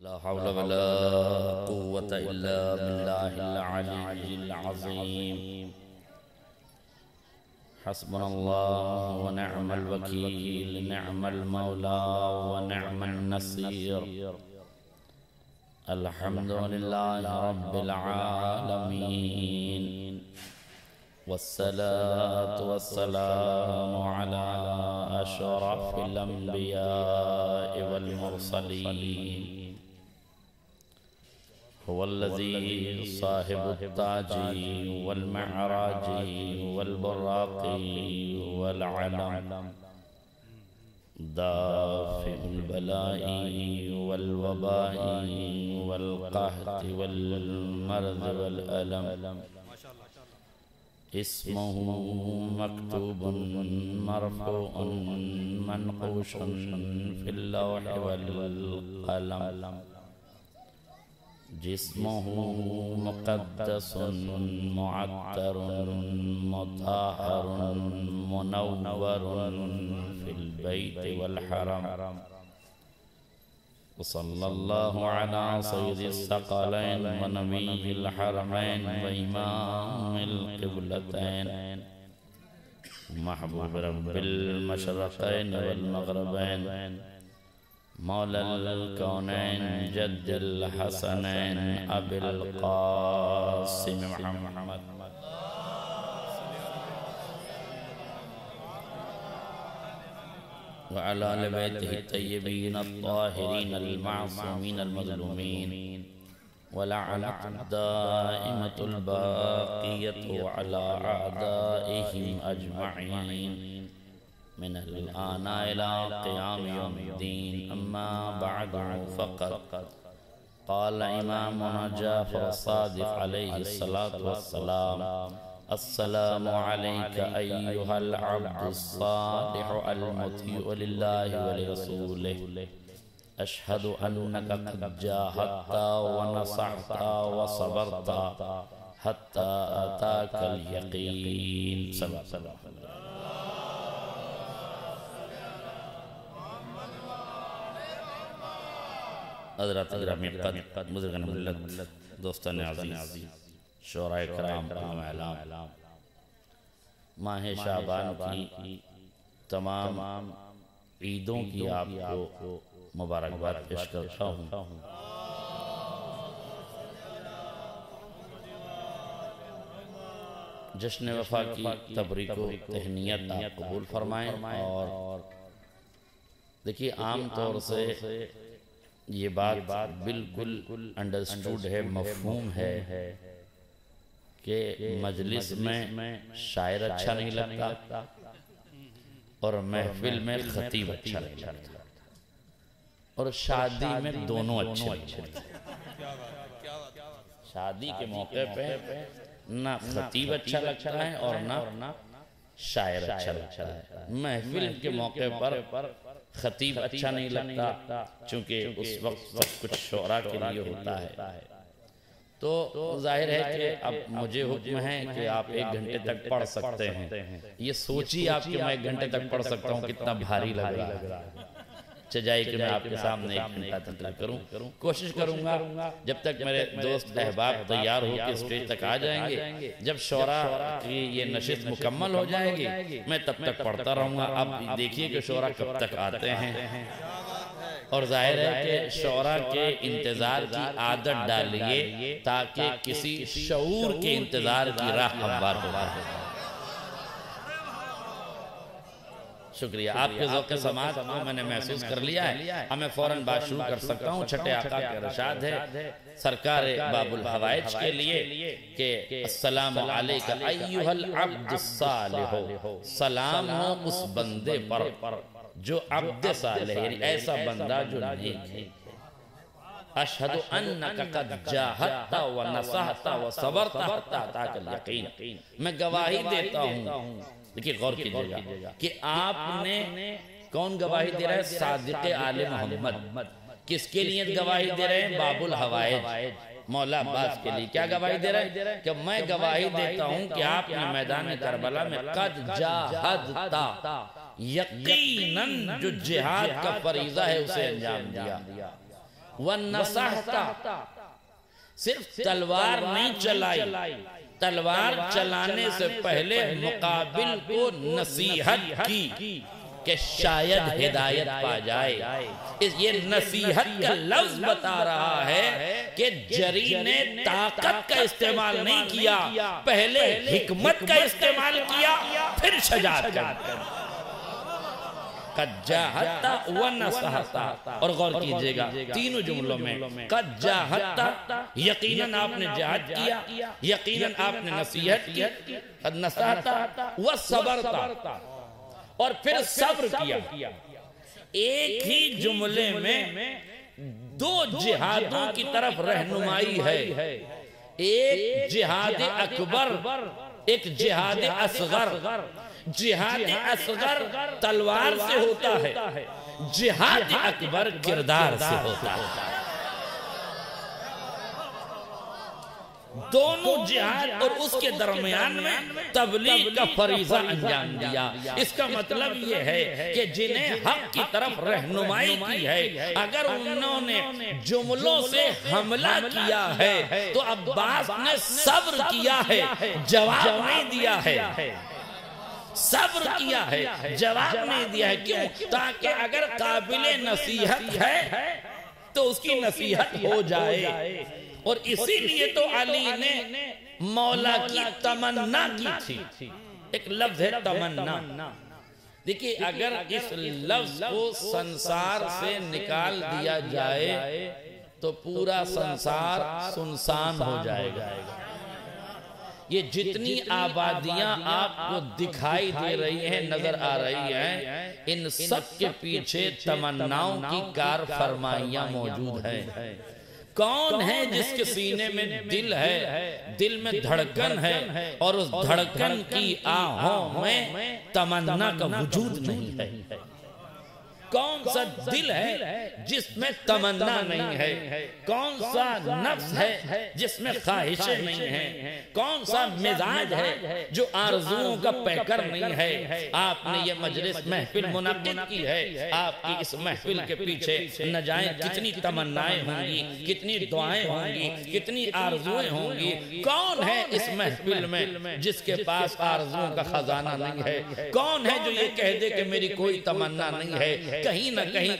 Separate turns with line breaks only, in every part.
لا حول ولا قوة إلا بالله العلي العظيم. حسبنا الله ونعم الوكيل، نعم المولى ونعم النصير. الحمد لله رب العالمين، والصلاة والسلام على أشرف الأنبياء والمرسلين. هو الذي صاحب التاج والمعراج والبراق والعلم، دافع البلاء والوباء والقحط والمرض والألم. اسمه مكتوب مرفوع منقوش في اللوح والقلم. جسمه مقدس معطر مطهر منور في البيت والحرم. وصلى الله على سيد الثقلين ونبي الحرمين وإمام القبلتين، محبوب رب المشرقين والمغربين، مولى الكونين جد الحسنين أبي القاسم محمد وعلى آل بيته الطيبين الطاهرين المعصومين المظلومين، ولعنة الدائمة الباقية على أعدائهم أجمعين من الآن إلى قيام يوم الدين. أما بعد، فقد قال إمامنا جعفر الصادق عليه الصلاة والسلام: السلام عليك أيها العبد الصالح المطيع لله ولرسوله، أشهد أنك قد جاهدت ونصحت وصبرت حتى أتاك اليقين. حضرات گرامی قدر، بزرگان ملت، دوستان عزیز، شعراء کرام، اعلام، ماہ شعبان کی تمام عیدوں کی آپ کو مبارکباد پیش کرتا ہوں. جشن وفا کی تبریک و تہنیت آپ قبول فرمائیں. اور دیکھیے، عام طور سے یہ بات بالکل انڈرسٹوڈ ہے، مفہوم ہے کہ مجلس میں شاعر اچھا نہیں لگتا اور محفل میں خطیب اچھا نہیں لگتا، اور شادی میں دونوں اچھے لگتے. شادی کے موقع پہ نہ خطیب اچھا لگتا ہے اور نہ شاعر اچھا لگتا ہے. محفل کے موقع پر خطیب اچھا نہیں لگتا، چونکہ اس وقت سب کچھ شعراء کے لیے ہوتا ہے. تو ظاہر ہے کہ اب مجھے حکم ہے کہ آپ 1 گھنٹے تک پڑھ سکتے ہیں. یہ سوچی آپ کہ میں 1 گھنٹے تک پڑھ سکتا ہوں، کتنا بھاری لگ رہا ہے. چاہیے کہ میں آپ کے سامنے 1 گھنٹہ تقریر کروں. کوشش کروں گا جب تک میرے دوست احباب تیار ہو کے اسٹیج تک آ جائیں گے. جب شعراء کی یہ نشست مکمل ہو جائے گی، میں تب تک پڑھتا رہوں گا. اب دیکھیے کہ شعراء کب تک آتے ہیں، اور ظاہر ہے کہ شعراء کے انتظار کی عادت ڈالیے تاکہ کسی شعور کے انتظار کی راہ ہموار ہو. شکریہ. آپ کے ذوق سماعت کو میں نے محسوس کر لیا ہے. اب میں فوراً بات شروع کر سکتا ہوں. چھٹے آقا کے ارشاد ہے سرکار باب الحوائج کے لیے کہ السلام علیکہ ایہا العبد الصالح، سلام ہو اس بندے پر جو عبد صالح، یعنی ایسا بندہ جو نیک ہے. اشہد انک قد جاہدت ونصحت وصبرت حتی اتاک الیقین، میں گواہی دیتا ہوں. دیکھئے غور کیجئے گا کہ آپ نے کون گواہی دے رہا ہے؟ صادق آل محمد. کس کے لیے گواہی دے رہے ہیں؟ باب الحوائج، مولا عباس کے لیے. کیا گواہی دے رہا ہے؟ کہ میں گواہی دیتا ہوں کہ آپ نے میدان کربلا میں قد جاہدتا، یقیناً جو جہاد کا فریضہ ہے اسے انجام دیا. وَنَّصَحْتَ صرف تلوار نہیں چلائی، تلوار چلانے سے پہلے مقابل کو نصیحت کی کہ شاید ہدایت پا جائے۔ یہ نصیحت کا لفظ بتا رہا ہے کہ جری نے طاقت کا استعمال نہیں کیا، پہلے حکمت کا استعمال کیا، پھر شجاعت کا۔ قد جاہدت ونصحت، اور غور کیجئے گا تینوں جملوں میں قد جاہدت یقیناً آپ نے جہاد کیا، یقیناً آپ نے نصیحت کی، قد نصحت وصبرت، اور پھر صبر کیا۔ ایک ہی جملے میں دو جہادوں کی طرف رہنمائی ہے، ایک جہاد اکبر، ایک جہاد اصغر۔ جہاد اصغر تلوار سے ہوتا ہے، جہاد اکبر کردار سے ہوتا ہے۔ دونوں جہاد اور اس کے درمیان میں تبلیغ کا فریضہ انجام دیا۔ اس کا مطلب یہ ہے کہ جنہیں حق کی طرف رہنمائی کی ہے، اگر انہوں نے جملوں سے حملہ کیا ہے تو عباس نے صبر کیا ہے، جواب نہیں دیا ہے۔ صبر کیا ہے، جواب نہیں دیا ہے۔ کیوں؟ تاکہ اگر قابل نصیحت ہے تو اس کی نصیحت ہو جائے۔ اور اسی لیے تو علی نے مولا کی تمنا کی تھی۔ ایک لفظ ہے تمنا۔ دیکھیے اگر اس لفظ کو سنسار سے نکال دیا جائے تو پورا سنسار سنسان ہو جائے گا۔ یہ جتنی آبادیاں آپ کو دکھائی دے رہی ہیں، نظر آ رہی ہیں، ان سب کے پیچھے تمناؤں کی کار فرمائیاں موجود ہیں۔ کون ہے جس کے سینے میں دل ہے، دل میں دھڑکن ہے، اور اس دھڑکن کی آہوں میں تمنا کا وجود نہیں ہے؟ کون سا دل ہے جس میں تمنا نہیں ہے؟ کون سا نفس ہے جس میں خواہشیں نہیں ہیں؟ کون سا مزاج ہے جو آرزوؤں کا پیکر نہیں ہے؟ آپ نے یہ مجلس محفل منعقد کی ہے، آپ کی اس محفل کے پیچھے نہ جائیں کتنی تمنائیں ہوں گی، کتنی دعائیں ہوں گی، کتنی آرزویں ہوں گی۔ کون ہے اس محفل میں جس کے پاس آرزوؤں کا خزانہ نہیں ہے؟ کون ہے جو یہ کہہ دے کہ میری کوئی تمنا نہیں ہے؟ کہیں نہ کہیں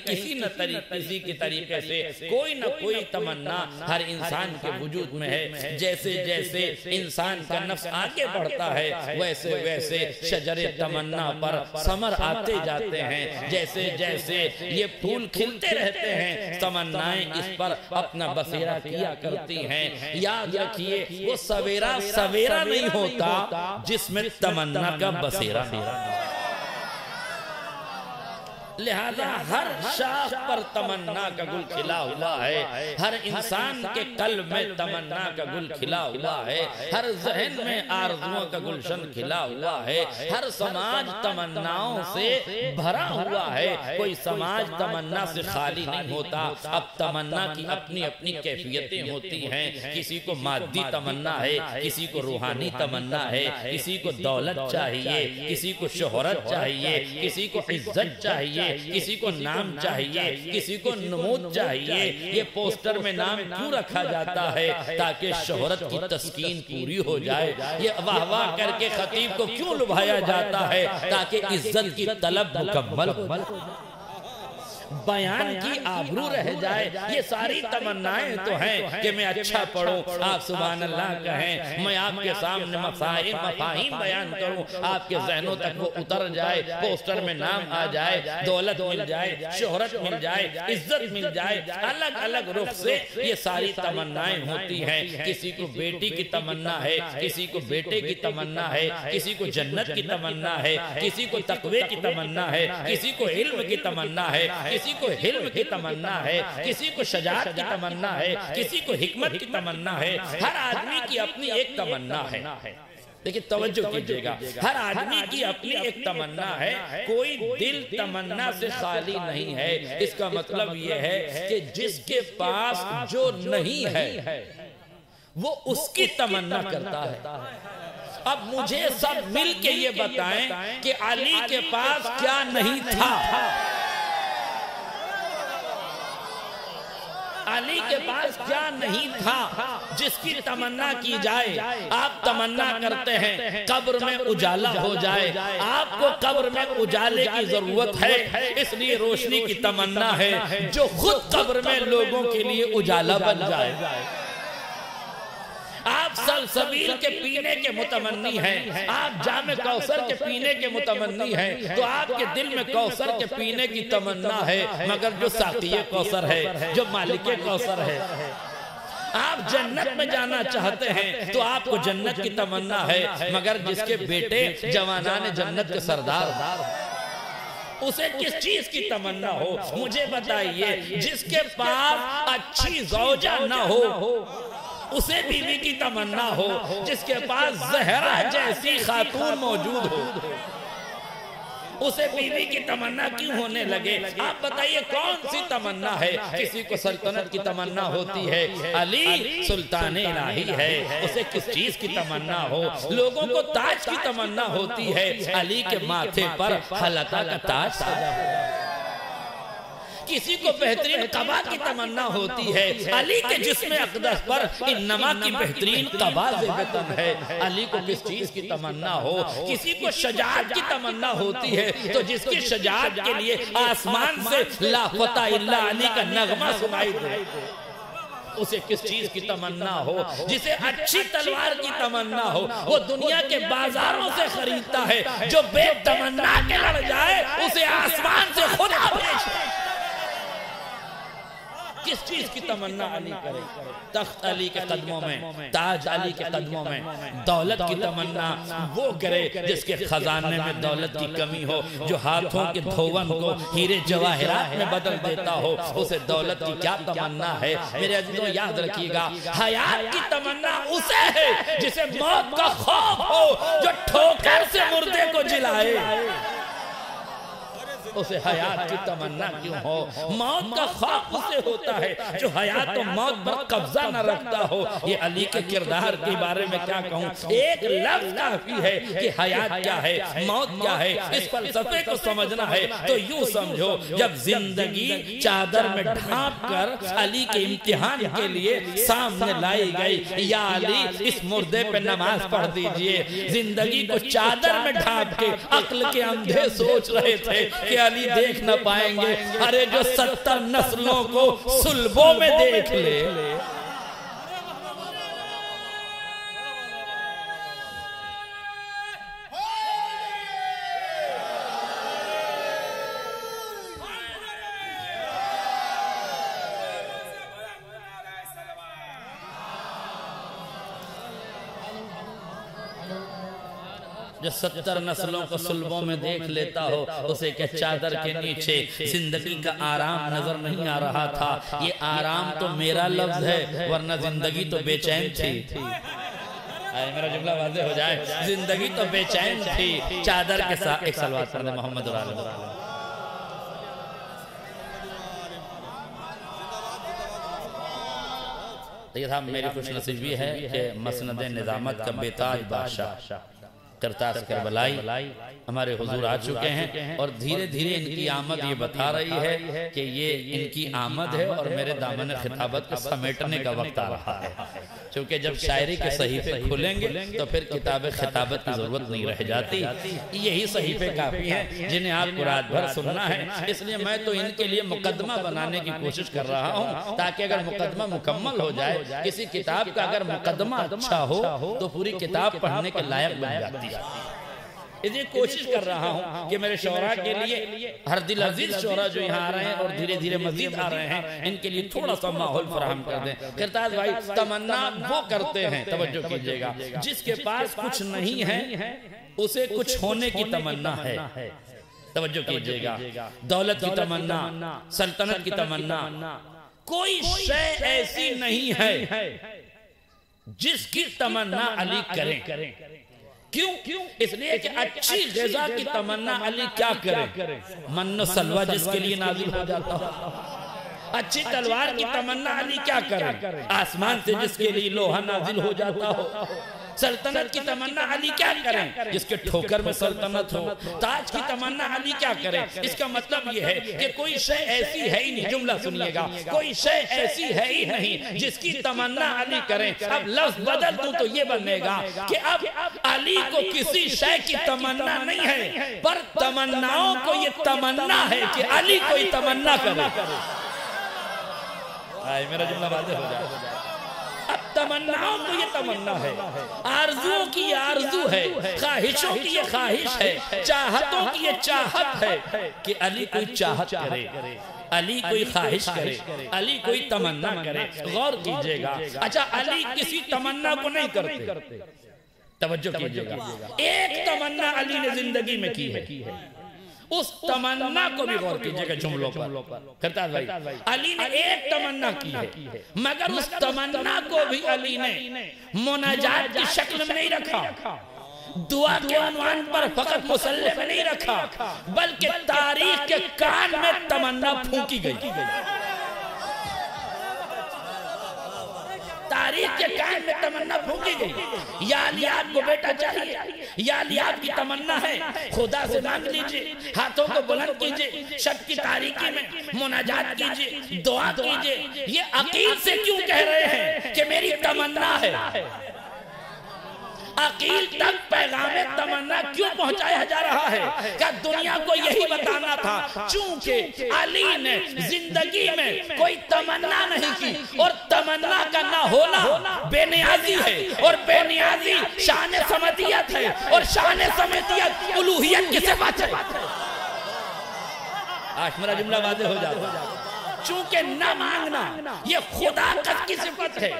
کسی کی طریقے سے کوئی نہ کوئی تمنا ہر انسان کے وجود میں ہے۔ جیسے جیسے انسان کا نفس آگے بڑھتا ہے، ویسے ویسے شجر تمنا پر ثمر آتے جاتے ہیں۔ جیسے جیسے یہ پھول کھلتے رہتے ہیں، تمنائیں اس پر اپنا بسیرا کیا کرتی ہیں۔ یاد رکھیے وہ سویرا سویرا نہیں ہوتا جس میں تمنا کا بسیرا نہیں۔ لہذا ہر شاخ پر تمنا کا گل کھلا ہوا ہے، ہر انسان کے قلب میں تمنا کا گل کھلا ہوا ہے، ہر ذہن میں آرزوؤں کا گلشن کھلا ہوا ہے، ہر سماج تمناؤں سے بھرا ہوا ہے۔ کوئی سماج تمنا سے خالی نہیں ہوتا۔ اب تمنا کی اپنی اپنی کیفیتیں ہوتی ہیں۔ کسی کو مادی تمنا ہے، کسی کو روحانی تمنا ہے، کسی کو دولت چاہیے، کسی کو شہرت چاہیے، کسی کو عزت چاہیے، کسی کو نام چاہیے، کسی کو نمود چاہیے۔ یہ پوسٹر میں نام کیوں رکھا جاتا ہے؟ تاکہ شہرت کی تسکین پوری ہو جائے۔ یہ واہ واہ کر کے خطیب کو کیوں لبھایا جاتا ہے؟ تاکہ عزت کی طلب مکمل ہو جائے، بیان کی آبرو رہ جائے۔ یہ ساری تمنائیں تو ہیں کہ میں اچھا پڑھوں، آپ سبحان اللہ کہیں، میں آپ کے سامنے مفاہیم بیان کروں، آپ کے ذہنوں تک وہ اتر جائے، پوسٹر میں نام آ جائے، دولت مل جائے، شہرت مل جائے، عزت مل جائے۔ الگ الگ رخ سے یہ ساری تمنائیں ہوتی ہیں۔ کسی کو بیٹی کی تمنا ہے، کسی کو بیٹے کی تمنا ہے، کسی کو جنت کی تمنا ہے، کسی کو تقوی کی تمنا ہے، کسی کو علم کی تمنا ہے، کسی کو حلم کی تمنا ہے، کسی کو شجاعت کی تمنا ہے، کسی کو حکمت کی تمنا ہے۔ ہر آدمی کی اپنی ایک تمنا ہے۔ لیکن توجہ کیجئے گا، ہر آدمی کی اپنی ایک تمنا ہے۔ کوئی دل تمنا سے خالی نہیں ہے۔ اس کا مطلب یہ ہے کہ جس کے پاس جو نہیں ہے وہ اس کی تمنا کرتا ہے۔ اب مجھے سب مل کے یہ بتائیں کہ علی کے پاس کیا نہیں تھا؟ علی کے پاس کیا نہیں تھا جس کی تمنا کی جائے؟ آپ تمنا کرتے ہیں قبر میں اجالا ہو جائے، آپ کو قبر میں اجالے کی ضرورت ہے، اس لیے روشنی کی تمنا ہے جو خود قبر میں لوگوں کے لیے اجالا بن جائے۔ آپ سلسبیل کے پینے کے متمنی ہیں، آپ جام کوثر کے پینے کے متمنی ہیں، تو آپ کے دل میں کوثر کے پینے کی تمنا ہے، مگر جو ساقی کوثر ہے، جو مالک کوثر ہے۔ آپ جنت میں جانا چاہتے ہیں تو آپ کو جنت کی تمنا ہے، مگر جس کے بیٹے جوانان جنت کے سردار، اسے کس چیز کی تمنا ہو؟ مجھے بتائیے، جس کے پاس اچھی زوجہ نہ ہو اسے بیوی کی تمنا ہو، جس کے پاس زہرا جیسی خاتون موجود ہو اسے بیوی کی تمنا کیوں ہونے لگے؟ آپ بتائیے کون سی تمنا ہے؟ کسی کو سلطنت کی تمنا ہوتی ہے، علی سلطان الہی ہے، اسے کس چیز کی تمنا ہو؟ لوگوں کو تاج کی تمنا ہوتی ہے، علی کے ماتھے پر حلقہ کا تاج سجا ہوا۔ کسی کو بہترین قبا کی تمنا ہوتی ہے، علی کے جسم اقدس پر انما کی بہترین قبا زیبتن ہے۔ علی کو کس چیز کی تمنا ہو؟ کسی کو شجاعت کی تمنا ہوتی ہے، تو جس کی شجاعت کے لیے آسمان سے لا فتح الا علی کا نغمہ سنائی دے، اسے کس چیز کی تمنا ہو؟ جسے اچھی تلوار کی تمنا ہو، وہ دنیا کے بازاروں سے خریدتا ہے، جو بے تمنا کے لڑ جائے اسے آسمان سے خدا بھیجتا ہے۔ کس چیز کی تمنا علی کرے؟ تخت علی کے قدموں میں، تاج علی کے قدموں میں، دولت کی تمنا وہ کرے جس کے خزانے میں دولت کی کمی ہو، جو ہاتھوں کے دھون کو ہیرے جواہرات میں بدل دیتا ہو، اسے دولت کی کیا تمنا ہے؟ میرے عزیزوں یاد رکھیے گا، حیات کی تمنا اسے ہے جسے موت کا خوف ہو، جو ٹھوکر سے مردے کو جلائے، اسے حیات کی تمنا کیوں ہو؟ موت کا خوف اسے ہوتا ہے جو حیات و موت پر قبضہ نہ رکھتا ہو۔ یہ علی کے کردار کے بارے میں کیا کہوں؟ ایک لفظ کافی ہے کہ حیات کیا ہے، موت کیا ہے۔ اس فلسفے کو سمجھنا ہے تو یوں سمجھو، جب زندگی چادر میں ڈھانپ کر علی کے امتحان کے لیے سامنے لائی گئی، یا علی اس مردے پہ نماز پڑھ دیجئے، زندگی کو چادر میں ڈھانپ کے عقل کے اندھے سوچ رہے تھے کہ علی دیکھ نہ پائیں گے، ارے جو 70 نسلوں کو صلبوں میں دیکھ لے۔ جو 70 نسلوں کو صلبوں میں دیکھ لیتا ہو، اسے کہ چادر کے نیچے زندگی کا آرام نظر نہیں آ رہا تھا۔ یہ آرام تو میرا لفظ ہے، ورنہ زندگی تو بے چین تھی۔ میرا جملہ واضح ہو جائے، زندگی تو بے چین تھی۔ چادر کے ساتھ ایک صلوات پڑھ دیں محمد علیہ۔ یہ تھا میری خوش نصیبی ہے کہ مسند نظامت کا بیتاج بادشاہ کرتاس کربلائی ہمارے حضور آ چکے ہیں، اور دھیرے دھیرے ان کی آمد یہ بتا رہی ہے کہ یہ ان کی آمد ہے اور میرے دامن خطابت کو سمیٹنے کا وقت آ رہا ہے۔ چونکہ جب شاعری کے صحیفے کھلیں گے تو پھر کتاب خطابت کی ضرورت نہیں رہ جاتی، یہی صحیفے کافی ہیں جنہیں آپ کو رات بھر سننا ہے۔ اس لیے میں تو ان کے لیے مقدمہ بنانے کی کوشش کر رہا ہوں، تاکہ اگر مقدمہ مکمل ہو جائے، کسی کتاب کا اگر مقدمہ اچھا ہو تو پوری کتاب پڑھنے کے لائق بن جاتی ہے۔ اس لیے کوشش کر رہا ہوں کہ میرے شعراء کے لیے، ہر دل عزیز شعراء جو یہاں آ رہے ہیں اور دھیرے دھیرے مزید آ رہے ہیں، ان کے لیے تھوڑا سا ماحول فراہم کر دیں۔ کرتاز بھائی تمنا وہ کرتے ہیں، توجہ کیجئے گا، جس کے پاس کچھ نہیں ہے اسے کچھ ہونے کی تمنا ہے۔ توجہ کیجئے گا، دولت کی تمنا، سلطنت کی تمنا، کوئی شے ایسی نہیں ہے جس کی تمنا علی کریں۔ کیوں؟ اس لیے کہ اچھی غذا کی تمنا علی کیا کرے؟ من و سلوہ جس کے لیے نازل ہو جاتا ہو۔ اچھی تلوار کی تمنا علی کیا کرے؟ آسمان سے جس کے لیے لوہا نازل ہو جاتا ہو۔ سلطنت کی تمنا علی کیا کریں؟ جس کے ٹھوکر میں سلطنت ہو. تاج کی تمنا علی کیا کریں؟ اس کا مطلب یہ ہے کہ کوئی شے ایسی ہے ہی نہیں. جملہ سنیے گا, کوئی شے ایسی ہے ہی نہیں جس کی تمنا علی کریں. اب لفظ بدل دوں تو یہ بنے گا کہ اب علی کو کسی شے کی تمنا نہیں ہے, پر تمناؤں کو یہ تمنا ہے کہ علی کوئی تمنا کرے. میرا جملہ واضح ہو جائے. اب تمناؤں کو یہ تمنا ہے, آرزووں کی یہ آرزو ہے, خواہشوں کی یہ خواہش ہے, چاہتوں کی یہ چاہت ہے کہ علی کوئی چاہت کرے, علی کوئی خواہش کرے, علی کوئی تمنا کرے. غور کیجئے گا. اچھا, علی کسی تمنا کو نہیں کرتے. توجہ کیجئے گا, ایک تمنا علی نے زندگی میں کی ہے. اس تمنا کو بھی غور کیجئے گا جملوں پر. کرتاز بھائی, علی نے ایک تمنا کی ہے, مگر اس تمنا کو بھی علی نے مناجات کی شکل میں نہیں رکھا, دعا کے عنوان پر فقط مصلی میں نہیں رکھا, بلکہ تاریخ کے کان میں تمنا پھونکی گئی. تاریخ کے کان میں تمنا پھونکی گئی. یا علی آپ کو بیٹا چاہیے, یا علی آپ کی تمنا ہے, خدا سے مانگ لیجئے, ہاتھوں کو بلند کیجئے, شب کی تاریکی میں مناجات کیجئے, دعا کیجئے. یہ عقیل سے کیوں کہہ رہے ہیں کہ میری تمنا ہے؟ عقیل تک پیغام تمنا کیوں پہنچایا جا رہا ہے؟ کہ دنیا کو یہی بتانا تھا چونکہ علی نے زندگی میں کوئی تمنا نہیں کی, اور تمنا کا نہ ہونا بے نیازی ہے, اور بے نیازی شان صمدیت ہے, اور شان صمدیت الوہیت کی صفت ہے. آج میرا جملہ واضح ہو جاتا. چونکہ نہ مانگنا یہ خدا کی صفت ہے,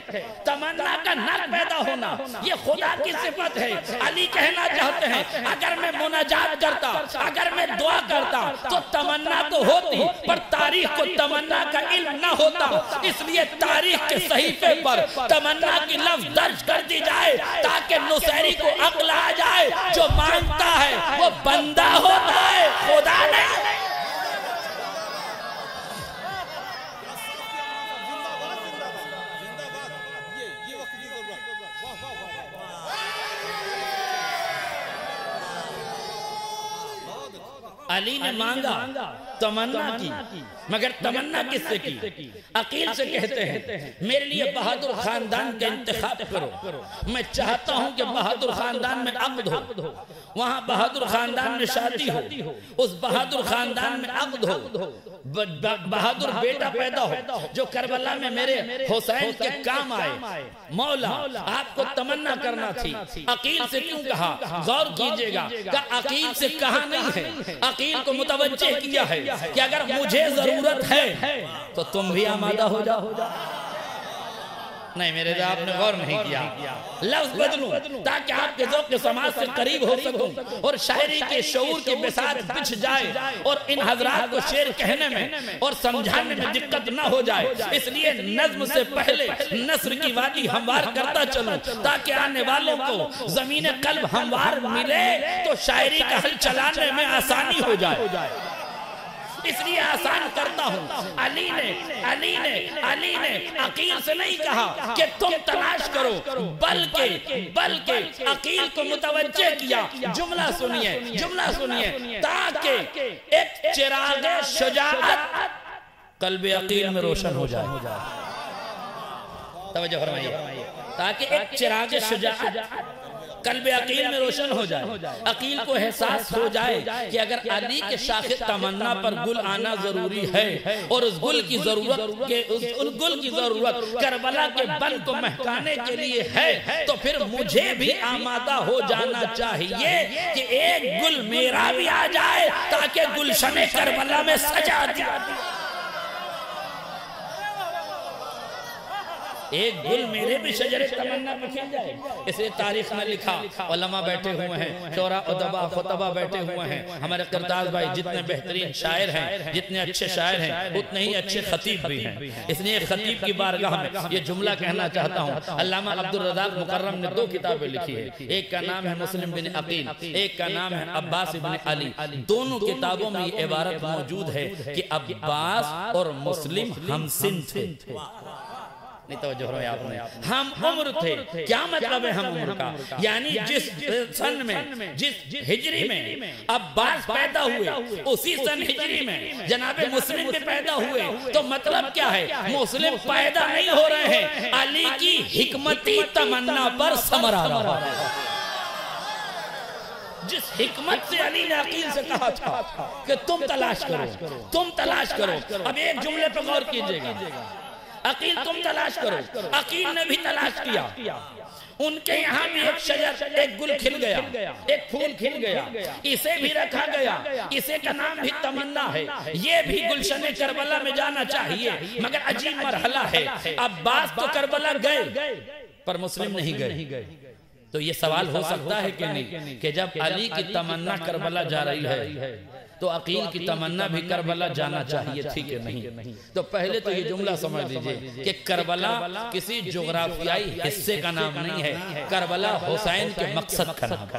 تمنا کا نہ پیدا ہونا یہ خدا کی صفت ہے. علی کہنا چاہتے ہیں اگر میں مناجات کرتا, اگر میں دعا کرتا تو تمنا تو ہوتی, پر تاریخ کو تمنا کا علم نہ ہوتا. اس لیے تاریخ کے صحیفے پر تمنا کی لفظ درج کر دی جائے تاکہ نصیری کو عقل آ جائے, جو مانگتا ہے وہ بندہ ہوتا ہے, خدا نہیں. علی نے مانگا, تمنا کی, مگر تمنا کس سے کی؟ عقیل سے کہتے ہیں میرے لیے بہادر خاندان کا انتخاب کرو, میں چاہتا ہوں کہ بہادر خاندان میں عقد ہو, وہاں بہادر خاندان میں شادی ہو, اس بہادر خاندان میں عقد ہو, بہادر بیٹا پیدا ہو جو کربلا میں میرے حسین کے کام آئے. مولا آپ کو تمنا کرنا تھی, عقیل سے کیوں کہا؟ غور کیجئے گا کہ عقیل سے کہا نہیں ہے, عقیل کو متوجہ کیا ہے کہ اگر مجھے ضرورت ہے تو تم بھی آمادہ ہو جاؤ. نہیں میرے آپ نے غور نہیں کیا. لفظ بدلوں تاکہ آپ کے ذوق سماج سے قریب ہو سکوں, اور شاعری کے شعور کی بساط بچھ جائے, اور ان حضرات کو شعر کہنے میں اور سمجھانے میں دقت نہ ہو جائے. اس لیے نظم سے پہلے نثر کی وادی ہموار کرتا چلوں تاکہ آنے والوں کو زمین قلب ہموار ملے تو شاعری کا حل چلانے میں آسانی ہو جائے. اس لیے آسان کرتا ہوں. علی نے عقیل سے نہیں کہا کہ تم تلاش کرو, بلکہ عقیل کو متوجہ کیا. جملہ سنیے تاکہ ایک چراغ شجاعت قلب عقیل میں روشن ہو جائے. توجہ فرمائیے, تاکہ ایک چراغ شجاعت قلب عقیل میں روشن ہو جائے. عقیل کو احساس ہو جائے کہ اگر علی کے شاخ تمنا پر گل آنا ضروری ہے, اور اس گل کی ضرورت کربلا کے بن کو مہکانے کے لیے ہے, تو پھر مجھے بھی آمادہ ہو جانا چاہیے کہ ایک گل میرا بھی آ جائے تاکہ گلشن کربلا میں سجا دیا. ایک گل میرے بھی شجر تمنا پہ کھل جائے. اسے تاریخ میں لکھا, علماء بیٹھے ہوئے ہیں, شعراء ادباء خطباء بیٹھے ہوئے ہیں. ہمارے کرتاز بھائی جتنے بہترین شاعر ہیں, جتنے اچھے شاعر ہیں, اتنے ہی اچھے خطیب بھی ہیں. اس لیے خطیب کی بارگاہ میں یہ جملہ کہنا چاہتا ہوں. علامہ عبدالرزاق مکرم نے 2 کتابیں لکھی ہے, ایک کا نام ہے مسلم بن عقیل, ایک کا نام ہے عباس بن علی. دونوں کتابوں میں یہ عبارت موجود ہے کہ عباس اور مسلم ہم سن تھے. نہیں توجہ فرمائے آپ نے، ہم عمر تھے، کیا مطلب ہے ہم عمر کا؟ یعنی جس سن میں، جس ہجری میں عباس پیدا ہوئے، اسی سن ہجری میں جناب مسلم بھی پیدا ہوئے، تو مطلب کیا ہے؟ مسلم پیدا نہیں ہو رہے ہیں، علی کی حکمتی تمنا پر ثمر آ رہا ہے۔ جس حکمت سے علی نے عقیل سے کہا تھا کہ تم تلاش کرو، تم تلاش کرو، اب ایک جملے پر غور کیجئے گا، عقیل تم تلاش کرو، عقیل نے بھی تلاش کیا، ان کے یہاں بھی ایک شجر، ایک گل کھل گیا، ایک پھول کھل گیا، اسے بھی رکھا گیا، اسے کا نام بھی تمنا ہے، یہ بھی گلشن کربلا میں جانا چاہیے، مگر عجیب مرحلہ ہے، عباس تو کربلا گئے پر مسلم نہیں گئے۔ تو یہ سوال ہو سکتا ہے کہ نہیں کہ جب علی کی تمنا کربلا جا رہی ہے تو عقیل کی تمنا بھی کربلا جانا چاہیے تھی کہ نہیں؟ تو پہلے تو یہ جملہ سمجھ لیجئے کہ کربلا کسی جغرافیائی حصے کا نام نہیں ہے، کربلا حسین کے مقصد کا نام ہے،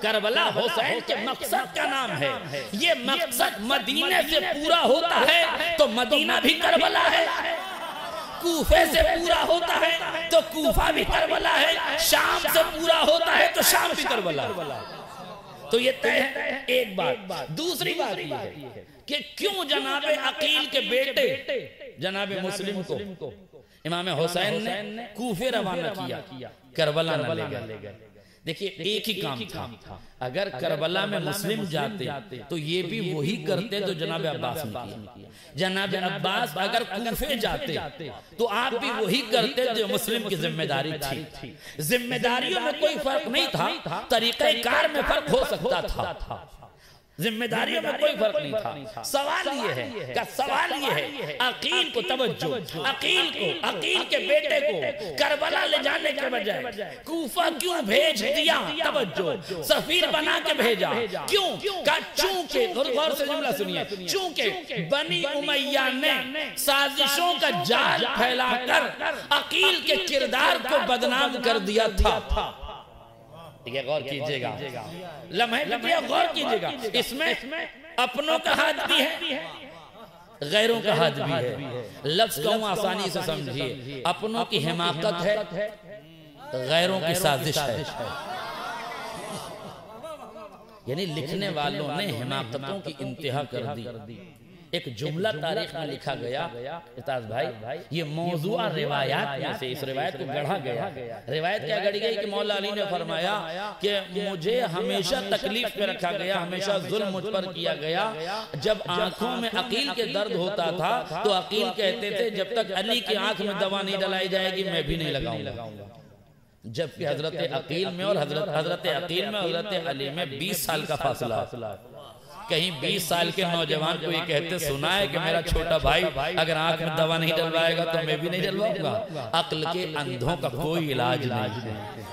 کربلا حسین کے مقصد کا نام ہے۔ یہ مقصد مدینے سے پورا ہوتا ہے تو مدینہ بھی کربلا ہے، کوفے سے پورا ہوتا ہے تو کوفہ بھی کربلا ہے، شام سے پورا ہوتا ہے تو شام بھی کربلا ہے۔ تو یہ طے ہے ایک بات۔ دوسری بات یہ ہے کہ کیوں جناب عقیل کے بیٹے جناب مسلم کو امام حسین نے کوفے روانہ کیا، کربلا نہ لے گئے؟ دیکھئے ایک ہی کام تھا، اگر کربلا میں مسلم جاتے تو یہ بھی وہی کرتے جو جناب عباس نے کیا، جناب عباس اگر کوفے جاتے تو آپ بھی وہی کرتے جو مسلم کی ذمہ داری تھی۔ ذمہ داریوں میں کوئی فرق نہیں تھا، طریقہ کار میں فرق ہو سکتا تھا، ذمہ داریوں میں کوئی فرق نہیں تھا۔ سوال یہ ہے عقیل کو توجہ، عقیل کے بیٹے کو کربلا لے جانے کے بجائے کوفہ کیوں بھیج دیا؟ توجہ، سفیر بنا کے بھیجا، کیوں؟ چونکہ غور سے جملہ سنیے، چونکہ بنی امیہ نے سازشوں کا جال پھیلا کر عقیل کے کردار کو بدنام کر دیا تھا۔ غور کیجئے گا، لمحے لمحے غور کیجئے گا، اس میں اپنوں کا ہاتھ بھی ہے، غیروں کا ہاتھ بھی ہے۔ لفظ کہوں آسانی سے سمجھیے، اپنوں کی حماقت ہے، غیروں کی سازش ہے۔ یعنی لکھنے والوں نے حماقتوں کی انتہا کر دی۔ ایک جملہ تاریخ میں لکھا گیا، استاذ بھائی یہ موضوع روایات میں سے اس روایت کو گڑھا گیا۔ روایت کیا گڑھی گئی کہ مولا علی نے فرمایا کہ مجھے ہمیشہ تکلیف پہ رکھا گیا، ہمیشہ ظلم مجھ پر کیا گیا۔ جب آنکھوں میں عقیل کے درد ہوتا تھا تو عقیل کہتے تھے جب تک علی کی آنکھ میں دوا نہیں ڈلائی جائے گی میں بھی نہیں لگاؤں گا۔ جبکہ حضرت عقیل میں اور حضرت عقیل میں حضرت علی میں 20 سال کا فاصلہ۔ کہیں 20 سال کے نوجوان کو یہ کہتے سنا ہے کہ میرا چھوٹا بھائی اگر آنکھ میں دوا نہیں ڈلوائے گا تو میں بھی نہیں ڈلواؤں گا؟ عقل کے اندھوں کا کوئی علاج نہیں ہے،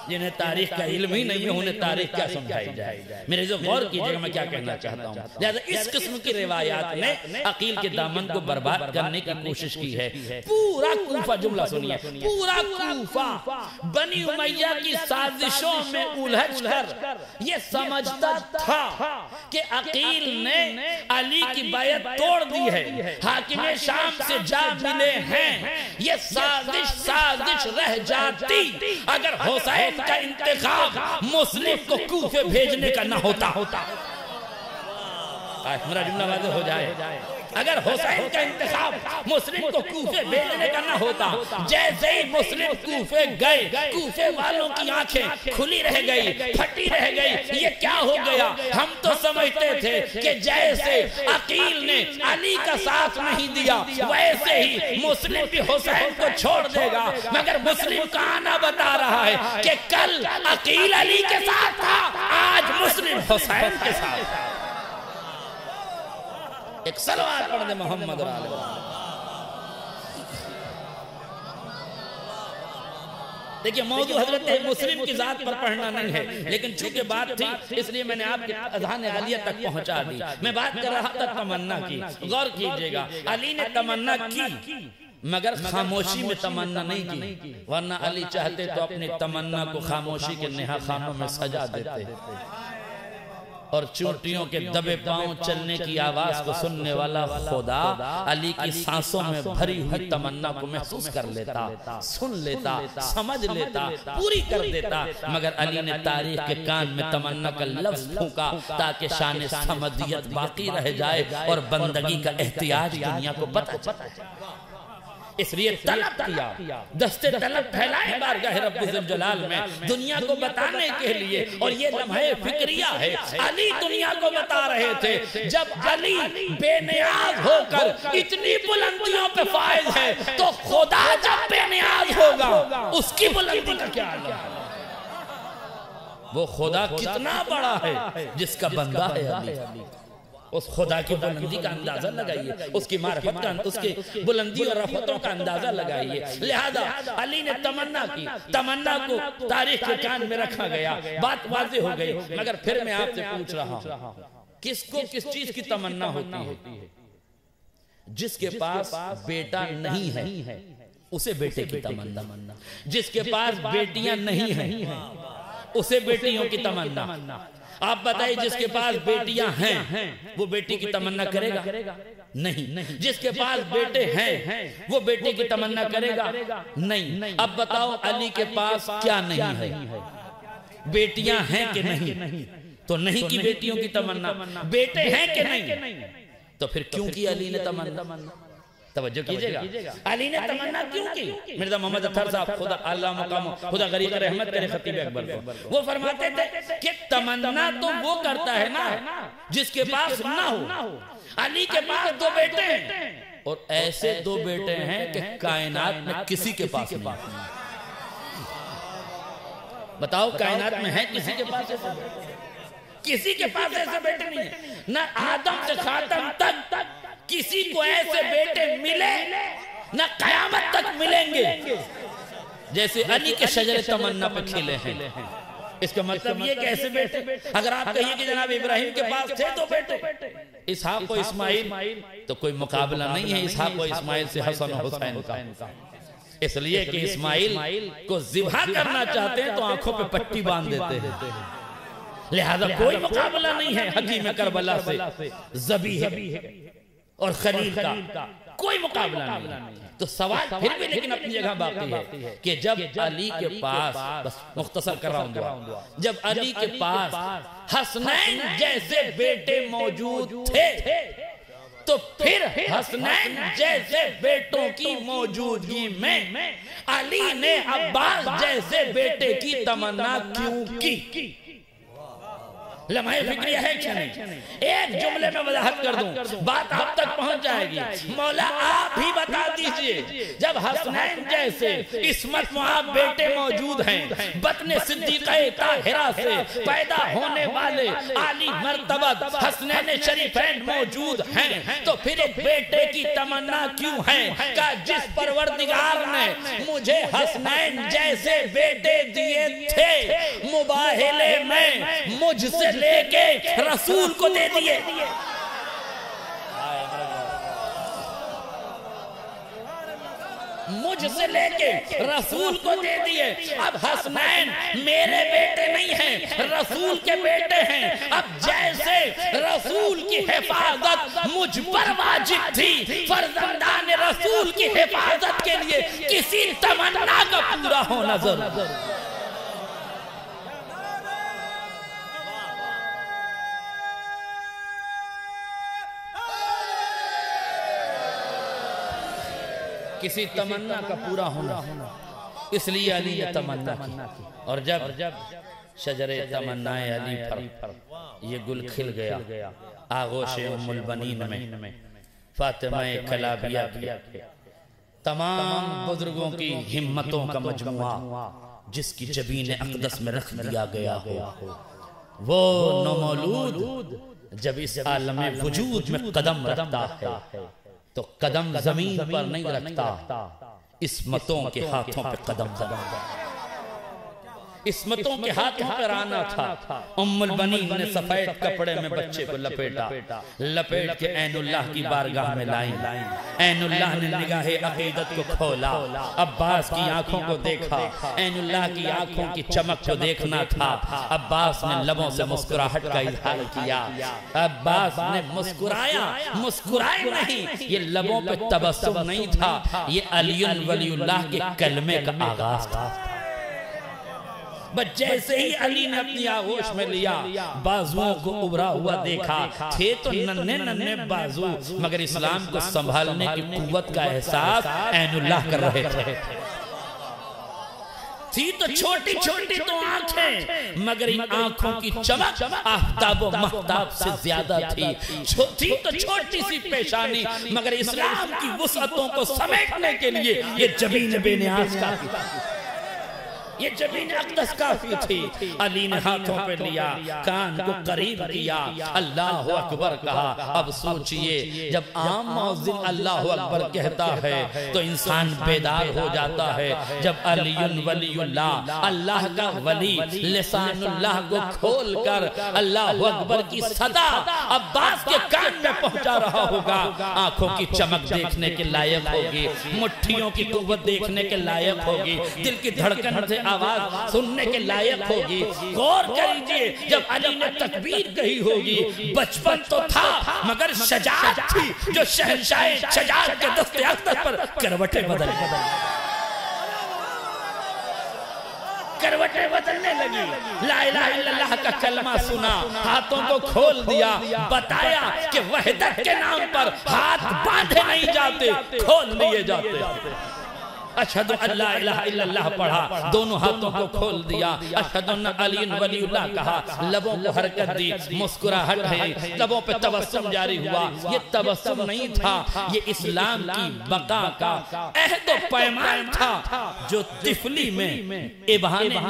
جنہیں تاریخ کا علم ہی نہیں ہے انہیں تاریخ کیا سمجھائی جائے؟ میرے جو غور کیجئے گا میں کیا کہنا چاہتا ہوں۔ لہذا اس قسم کی روایات نے عقیل کے دامن کو برباد کرنے کی کوشش کی ہے۔ پورا کوفہ، جملہ سنیے، پورا کوفہ بنی امیہ کی سازشوں میں الجھ کر یہ سمجھتا تھا کہ عقیل نے علی کی بیعت توڑ دی ہے، حاکم شام سے جا ملے ہیں، یہ سازش رہ جاتی اگر حسین کا انتخاب مسلم کو کوفے بھیجنے کا نہ ہوتا۔ میرا جملہ واضح ہو جائے، اگر حسین کا انتخاب مسلم کو کوفے بھیجنے کا نہ ہوتا، جیسے ہی مسلم کوفے گئے کوفے والوں کی آنکھیں کھلی رہ گئی، پھٹی رہ گئی۔ یہ کیا ہو گیا؟ ہم تو سمجھتے تھے کہ جیسے عقیل نے علی کا ساتھ نہیں دیا ویسے ہی مسلم بھی حسین کو چھوڑ دے گا، مگر مسلم کا آنا بتا رہا ہے کہ کل عقیل علی کے ساتھ تھا، آج مسلم حسین کے ساتھ تھا۔ ایک صلوات پڑھ دے محمد علیہ وسلم۔ دیکھیں موضوع حضرت مسلم کی ذات پر پڑھنا نہیں ہے، لیکن چونکہ بات تھی اس لیے میں نے آپ کے اذہان غلیہ تک پہنچا دی۔ میں بات کر رہا تھا تمنا کی، غور کیجئے گا، علی نے تمنا کی مگر خاموشی میں تمنا نہیں کی، ورنہ علی چاہتے تو اپنی تمنا کو خاموشی کے نہا خانوں میں سجا دیتے۔ اور چونٹیوں کے دبے پاؤں چلنے کی آواز کو سننے والا خدا علی کی سانسوں میں بھری ہوئی تمنا کو محسوس کر لیتا، سن لیتا، سمجھ لیتا، پوری کر دیتا، مگر علی نے تاریخ کے کان میں تمنا کا لفظ پھونکا تاکہ شان صمدیت باقی رہ جائے اور بندگی کا احتیاج دنیا کو پتہ چلے۔ اس لیے طلب کیا، دستے طلب پھیلائے بارگاہ رب ذوالجلال میں دنیا کو بتانے کے لیے، اور یہ لمحہ فکریہ ہے۔ علی دنیا کو بتا رہے تھے جب علی بے نیاز ہو کر اتنی بلندیوں پہ فائز ہے تو خدا جب بے نیاز ہوگا اس کی بلندی کا کیا عالم ہے؟ وہ خدا کتنا بڑا ہے جس کا بندہ ہے علی۔ اس خدا کی بلندی کا اندازہ لگائیے، اس کی معرفت کا، اس کی بلندی اور رفتوں کا اندازہ لگائیے۔ لہذا علی نے تمنا کی، تمنا کو تاریخ کے کان میں رکھا گیا، بات واضح ہو گئی۔ مگر پھر میں آپ سے پوچھ رہا ہوں، کس کو کس چیز کی تمنا ہوتی ہے؟ جس کے پاس بیٹا نہیں ہے اسے بیٹے کی تمنا، جس کے پاس بیٹیاں نہیں ہیں اسے بیٹیوں کی تمنا۔ آپ بتائیے جس کے پاس بیٹیاں ہیں وہ بیٹی کی تمنا کرے گا؟ نہیں۔ جس کے پاس بیٹے ہیں وہ بیٹے کی تمنا کرے گا؟ نہیں۔ اب بتاؤ علی کے پاس کیا نہیں ہے؟ بیٹیاں ہیں کہ نہیں؟ تو نہیں کی بیٹیوں کی تمنا۔ بیٹے ہیں کہ نہیں؟ تو پھر کیوں کی علی نے تمنا؟ توجہ کیجئے گا، علی نے تمنا کیوں کی؟ مرزا محمد اطہر صاحب خدا اللہ مقام خدا غریق رحمت کرے خطیب اکبر کو، وہ فرماتے تھے کہ تمنا تو وہ کرتا ہے نا جس کے پاس نہ ہو۔ علی کے پاس دو بیٹے ہیں، اور ایسے دو بیٹے ہیں کہ کائنات میں کسی کے پاس نہیں۔ بتاؤ کائنات میں ہے کسی کے پاس ایسے بیٹے؟ کسی کے پاس ایسے بیٹے نہیں ہیں، نہ آدم سے خاتم تک کسی کو ایسے بیٹے ملے نہ قیامت تک ملیں گے جیسے علی کے شجر تمنا پہ کھلے ہیں۔ اس کا مطلب یہ کہ ایسے بیٹے، اگر آپ کہیے کہ جناب ابراہیم کے پاس تھے دو بیٹے، اسحاق و اسماعیل، تو کوئی مقابلہ نہیں ہے اسحاق و اسماعیل سے حسن و حسین کا۔ اس لیے کہ اسماعیل کو ذبح کرنا چاہتے ہیں تو آنکھوں پہ پٹی باندھ دیتے ہیں، لہذا کوئی مقابلہ نہیں ہے حکیم کربلا سے ذبیح اور خلیل کا، کوئی مقابلہ نہیں۔ تو سوال پھر بھی لیکن اپنی جگہ باقی ہے کہ جب علی کے پاس، بس مختصر کر رہا ہوں دعا، جب علی کے پاس حسنین جیسے بیٹے موجود تھے تو پھر حسنین جیسے بیٹوں کی موجودگی میں علی نے عباس جیسے بیٹے کی تمنا کیوں کی؟ لمحہ فکریہ ہے کہ نہیں؟ ایک جملے میں وضاحت کر دوں، بات آپ تک پہنچ جائے گی۔ مولا آپ ہی بتا دیجئے جب حسنین جیسے عصمت معاب بیٹے موجود ہیں، بطن صدیقہ طاہرہ سے پیدا ہونے والے عالی مرتبت حسنین شریفین موجود ہیں، تو پھر ایک بیٹے کی تمنا کیوں ہے کہ جس پروردگار نے مجھے حسنین جیسے بیٹے دیے تھے، مباہلے میں مجھ سے لے کے رسول کو دے دیے۔ مجھ سے لے کے رسول کو دے دیے۔ اب حسنین میرے بیٹے نہیں ہیں، رسول کے بیٹے ہیں۔ اب جیسے رسول کی حفاظت مجھ پر واجب تھی، فرزندان رسول کی حفاظت کے لیے کسی تمنا کا پورا ہونا ضرور۔ کسی تمنا کا پورا ہونا، اس لیے علی نے تمنا کی۔ اور جب شجر تمنا علی پر یہ گل کھل گیا آغوش ام البنین میں، فاطمہ کلابیہ کے تمام بزرگوں کی ہمتوں کا مجموعہ جس کی جبین اقدس میں رکھ دیا گیا ہو، وہ نومولود جب اس عالم وجود میں قدم رکھتا ہے تو قدم زمین پر نہیں رکھتا، عصمتوں کے ہاتھوں پہ قدم رکھتا۔ عصمتوں کے ہاتھوں پر آنا تھا۔ ام البنین نے سفید کپڑے میں بچے کو لپیٹا، لپیٹ کے عین اللہ کی بارگاہ میں لائیں۔ عین اللہ نے نگاہ عقیدت کو کھولا، عباس کی آنکھوں کو دیکھا۔ عین اللہ کی آنکھوں کی چمک کو دیکھنا تھا۔ عباس نے لبوں سے مسکراہٹ کا اظہار کیا۔ عباس نے مسکرایا، مسکرائے نہیں، یہ لبوں پہ تبسم نہیں تھا، یہ علی ولی اللہ کے کلمے کا آغاز تھا۔ بس جیسے ہی علی نے اپنی آغوش میں لیا، بازوؤں کو ابھرا ہوا دیکھا۔ تھے تو ننھے ننھے بازو، مگر اسلام کو سنبھالنے کی قوت کا احساس عین اللہ کر رہے تھے۔ تھی تو چھوٹی چھوٹی تو آنکھیں، مگر ان آنکھوں کی چمک آفتاب و مہتاب سے زیادہ تھی۔ تھی تو چھوٹی سی پیشانی، مگر اسلام کی وسعتوں کو سمیٹنے کے لیے یہ جبین بے نیاز کافی تھی، یہ جبین اقدس کافی تھی۔ علی نے ہاتھوں پہ لیا، کان کو قریب کیا، اللہ اکبر کہا۔ اب سوچئے جب عام مؤذن اللہ اکبر کہتا ہے تو انسان بیدار ہو جاتا ہے۔ جب علی ولی اللہ، اللہ کا ولی، لسان اللہ کو کھول کر اللہ اکبر کی صدا عباس کے کان میں پہنچا رہا ہوگا، آنکھوں کی چمک دیکھنے کے لائق ہوگی، مٹھیوں کی قوت دیکھنے کے لائق ہوگی، دل کی دھڑکن سے آواز سننے کے لائق ہوگی۔ غور کریجئے جب علی نے تکبیر کہی ہوگی، بچپن تو تھا مگر شجاعت تھی جو شہنشاہ شجاعت کے دست اقدس پر کروٹیں بدلنے لگی۔ لا الہ الا اللہ کا کلمہ سنا، ہاتھوں کو کھول دیا، بتایا کہ وحدت کے نام پر ہاتھ باندھے نہیں جاتے، کھول دیے جاتے۔ اشہدو اللہ الہ الا اللہ پڑھا، دونوں ہاتھوں کو کھول دیا، اشہدو ان علی ولی اللہ کہا، لبوں کو حرکت دی، مسکراہٹ ہے، لبوں پہ تبسم جاری ہوا۔ یہ تبسم نہیں تھا، یہ اسلام کی بقا کا عہد و پیمان تھا جو طفلی میں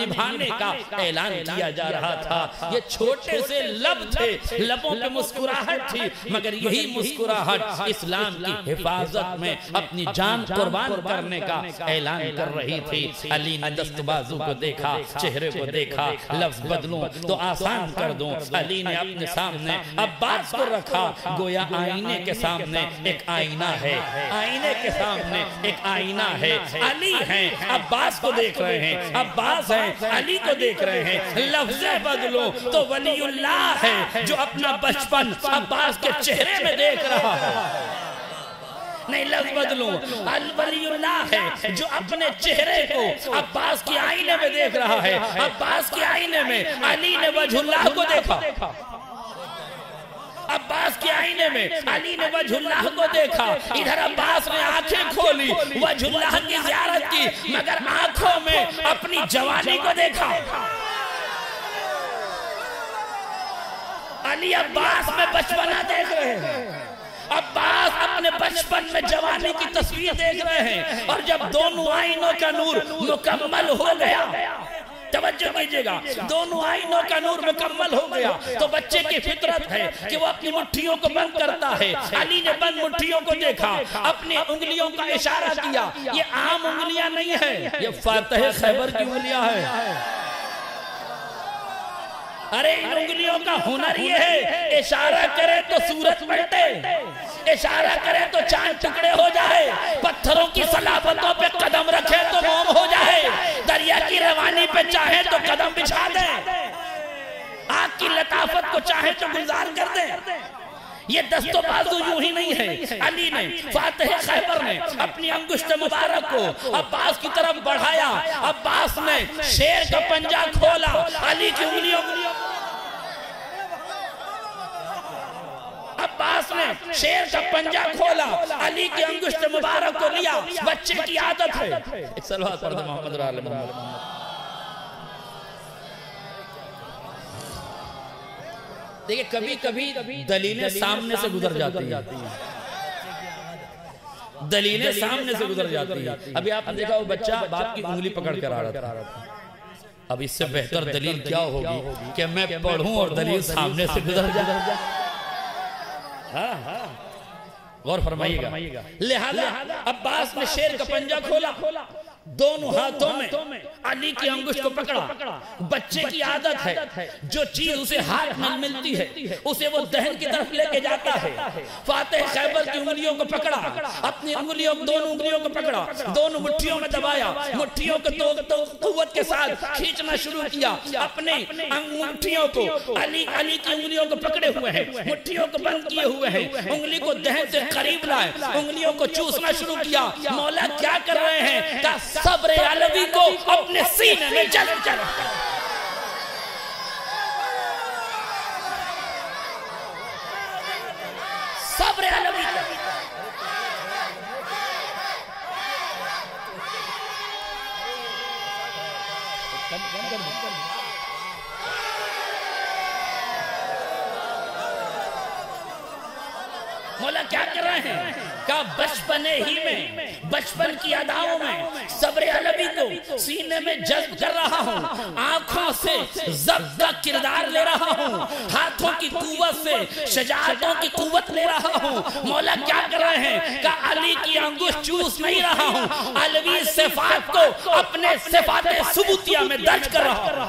نبھانے کا اعلان کیا جا رہا تھا۔ یہ چھوٹے سے لب تھے، لبوں پہ مسکراہٹ تھی، مگر یہی مسکراہٹ اسلام کی حفاظت میں اپنی جان قربان کرنے کا اعلان کر رہی تھی۔ علی نے دست بازو کو دیکھا، چہرے کو دیکھا، لفظ بدلوں تو آسان کر دوں۔ علی نے اپنے سامنے عباس کو رکھا، گویا آئینے کے سامنے ایک آئینہ ہے، آئینے کے سامنے ایک آئینہ ہے۔ علی ہیں، عباس کو دیکھ رہے ہیں، عباس ہیں، علی کو دیکھ رہے ہیں۔ لفظ بدلوں تو ولی اللہ ہے جو اپنا بچپن عباس کے چہرے میں دیکھ رہا ہے۔ نہیں، لفظ بدلوں، ولی اللہ ہے جو اپنے چہرے کو عباس کی آئینے میں دیکھ رہا ہے۔ عباس کی آئینے میں علی نے وجہ اللہ کو دیکھا، عباس کی آئینے میں علی نے وجہ اللہ کو دیکھا۔ ادھر عباس نے آنکھیں کھولی، وجہ اللہ کی زیارت کی، مگر آنکھوں میں اپنی جوانی کو دیکھا۔ علی عباس میں بچپنا دیکھ رہے ہیں، عباس اپنے بچپن میں جوانی کی تصویر دیکھ رہے ہیں، اور جب دونوں آئینوں کا نور مکمل ہو گیا، توجہ کیجئے گا، دونوں آئینوں کا نور مکمل ہو گیا تو بچے کی فطرت ہے کہ وہ اپنی مٹھیوں کو بند کرتا ہے۔ علی نے بند مٹھیوں کو دیکھا، اپنی انگلیوں کا اشارہ کیا۔ یہ عام انگلیاں نہیں ہیں، یہ فاتح خیبر کی انگلیاں ہیں۔ ارے ان انگلیوں کا ہنر یہ ہے، اشارہ کرے تو سورج پلٹے، اشارہ کرے تو چاند ٹکڑے ہو جائے، پتھروں کی صلابتوں پہ قدم رکھے تو موم ہو جائے، دریا کی روانی پہ چاہے تو قدم بچھا دیں، آگ کی لطافت کو چاہے تو گلزار کر دیں۔ یہ دست و بازو یوں ہی نہیں ہے۔ علی نے، فاتح خیبر نے اپنی انگشت مبارک کو عباس کی طرف بڑھایا، عباس نے شیر کا پنجہ کھولا، علی کی انگلیوں عباس نے شیر کا پنجہ کھولا، علی کی انگشت مبارک کو لیا۔ بچے کی عادت ہے، ایک صلوات پڑھ دے محمد رسول اللہ۔ دیکھیں کبھی کبھی دلیلیں سامنے سے گزر جاتی ہیں، دلیلیں سامنے سے گزر جاتی ہیں۔ ابھی آپ نے دیکھا وہ بچہ باپ کی انگلی پکڑ کر آ رہا تھا، اب اس سے بہتر دلیل کیا ہوگی کہ میں پڑھوں اور دلیل سامنے سے گزر جائے۔ غور فرمائیے گا، لہذا عباس نے شیر کا پنجہ کھولا، دونوں ہاتھوں میں علی کی انگشت کو پکڑا. بچے کی عادت ہے جو چیز اسے ہاتھ میں ملتی ہے اسے وہ دہن کی طرف لے کے جاتا ہے. فاتح خیبر کی انگلیوں کو پکڑا, اپنی انگلیوں دونوں انگلیوں کو پکڑا, دونوں مٹھیوں میں دبایا, مٹھیوں کو قوت کے ساتھ کھینچنا شروع کیا. اپنے مٹھیوں کو علی کی انگلیوں کو پکڑے ہوئے ہیں, مٹھیوں کو بند کیے ہوئے ہیں, انگلی کو دہن سے قریب لائے, انگلیوں کو چوسنا شروع کیا. مولا کیا کر رہے ہیں؟ کہ صبر علوی کو اپنے سینے میں جذب کر. صبر علوی مولا کیا کر رہے ہیں؟ کہا بچپنے ہی میں, بچپن کی اداؤں میں صبر علوی کو سینے میں جذب کر رہا ہوں, آنکھوں سے ضبط کا کردار لے رہا ہوں, ہاتھوں کی قوت سے شجاعتوں کی قوت لے رہا ہوں. مولا کیا کر رہے ہیں؟ کہ علی کی انگشت چوس نہیں رہا ہوں, علوی صفات کو اپنے صفات ثبوتیہ میں درج کر رہا ہوں.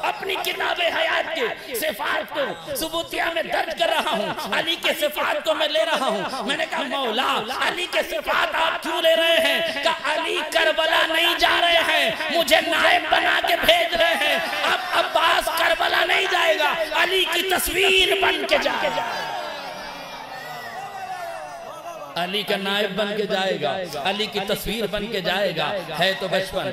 اپنی کتاب حیات کے صفات کو ثبوتیہ میں درج کر رہا ہوں, علی کے صفات کو میں لے رہا ہوں. میں نے کہا مولا علی کے صفات آپ کیوں لے رہے ہیں؟ کہ علی کربلا نہیں جا رہے ہیں, مجھے نائب بنا کے بھیج رہے ہیں. اب عباس کربلا نہیں جائے گا, علی کی تصویر بن کے جائے گا, علی کا نائب بن کے جائے گا, علی کی تصویر بن کے جائے گا. ہے تو بچپن,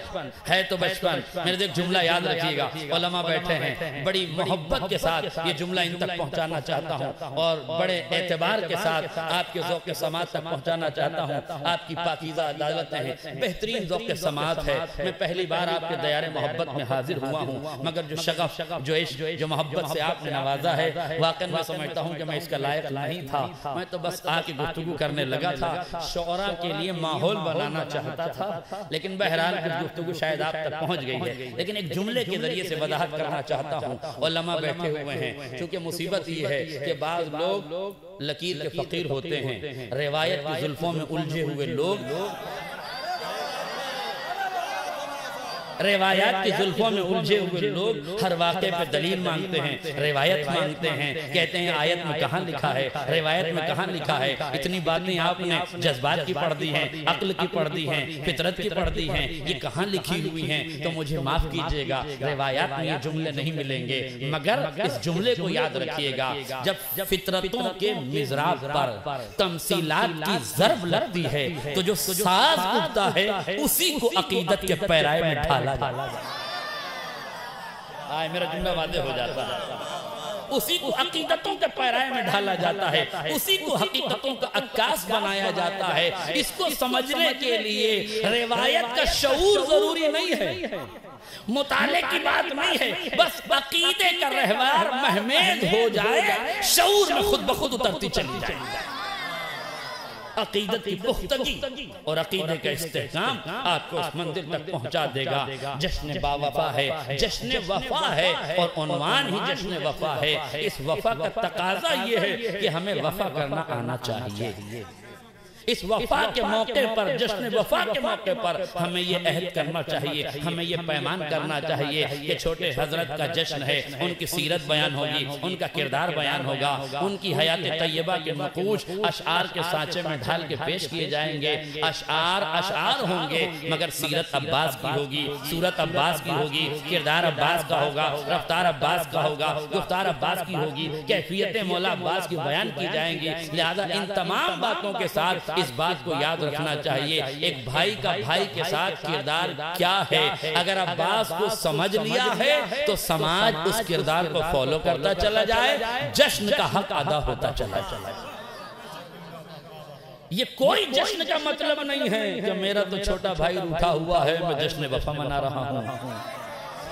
ہے تو بچپن. میرے ایک جملہ یاد رکھیے گا, علماء بیٹھے ہیں, بڑی محبت کے ساتھ یہ جملہ ان تک پہنچانا چاہتا ہوں اور بڑے اعتبار کے ساتھ آپ کے ذوق سماعت تک پہنچانا چاہتا ہوں. آپ کی پاکیزہ عدالتیں ہیں, بہترین ذوق سماعت ہے. میں پہلی بار آپ کے دیار محبت میں حاضر ہوا ہوں, مگر جو شغف, جو عشق, جو محبت سے آپ نے نوازا ہے, واقعا میں سمجھتا ہوں کہ میں اس کا لائق نہیں تھا. میں تو بس آ کے گفتگو کرنے لگا تھا, شعراء کے لیے ماحول بنانا چاہتا تھا, لیکن بہرحال کچھ گفتگو شاید آپ تک پہنچ گئی ہے. لیکن ایک جملے کے ذریعے سے وضاحت کرنا چاہتا ہوں. علماء بیٹھے ہوئے ہیں, چونکہ مصیبت یہ ہے کہ بعض لوگ لکیر کے فقیر ہوتے ہیں, روایت کی زلفوں میں الجھے ہوئے لوگ روایات کی زلفوں میں الجھے ہوئے لوگ ہر واقعے پہ دلیل مانگتے ہیں, روایت مانگتے ہیں, کہتے ہیں آیت میں کہاں لکھا ہے, روایت میں کہاں لکھا ہے. اتنی باتیں آپ نے جذبات کی پڑھ دی ہیں, عقل کی پڑھ دی ہیں, فطرت کی پڑھ دی ہیں, یہ کہاں لکھی ہوئی ہیں؟ تو مجھے معاف کیجئے گا, روایات میں یہ جملے نہیں ملیں گے, مگر اس جملے کو یاد رکھیے گا, جب فطرتوں کے مزراب پر تمثیلات کی ضرب لگتی ہے تو جو ساز اٹھتا ہے اسی کو عقیدت کے پیرائے میں ڈھالا. میرا جملہ واضح ہو جاتا ہے. اسی کو عقیدتوں کے پیرائے میں ڈھالا جاتا ہے, اسی کو حقیقتوں کا عکاس بنایا جاتا ہے. اس کو سمجھنے کے لیے روایت کا شعور ضروری نہیں ہے, مطالعے کی بات نہیں ہے, بس عقیدے کا رہوار محمید ہو جائے, شعور میں خود بخود اترتی چلی جائے. عقیدت کی پختگی اور عقیدے کا استحکام آپ کو اس منزل تک پہنچا دے گا. جشن باوفا ہے, جشن وفا ہے, اور عنوان ہی جشن وفا ہے. اس وفا کا تقاضا یہ ہے کہ ہمیں وفا کرنا آنا چاہیے. اس وفا کے موقع پر, جشن وفا کے موقع پر ہمیں یہ عہد کرنا چاہیے, ہمیں یہ پیمان کرنا چاہیے کہ چھوٹے حضرت کا جشن ہے, ان کی سیرت بیان ہوگی, ان کا کردار بیان ہوگا, ان کی حیات طیبہ کے نقوش اشعار کے سانچے میں ڈھال کے پیش کیے جائیں گے. اشعار ہوں گے, مگر سیرت عباس کی ہوگی, صورت عباس کی ہوگی, کردار عباس کا ہوگا, رفتار عباس کا ہوگا, گفتار عباس کی ہوگی, کیفیت مولا عباس کی بیان کی جائیں گی. لہذا ان تمام باتوں کے ساتھ اس بات کو یاد رکھنا چاہیے, ایک بھائی کا بھائی کے ساتھ کردار کیا ہے. اگر عباس کو سمجھ لیا ہے تو سماج اس کردار کو فالو کرتا چلا جائے, جشن کا حق ادا ہوتا چلا جائے. یہ کوئی جشن کا مطلب نہیں ہے کہ میرا تو چھوٹا بھائی روٹھا ہوا ہے, میں جشن وفا منا رہا ہوں.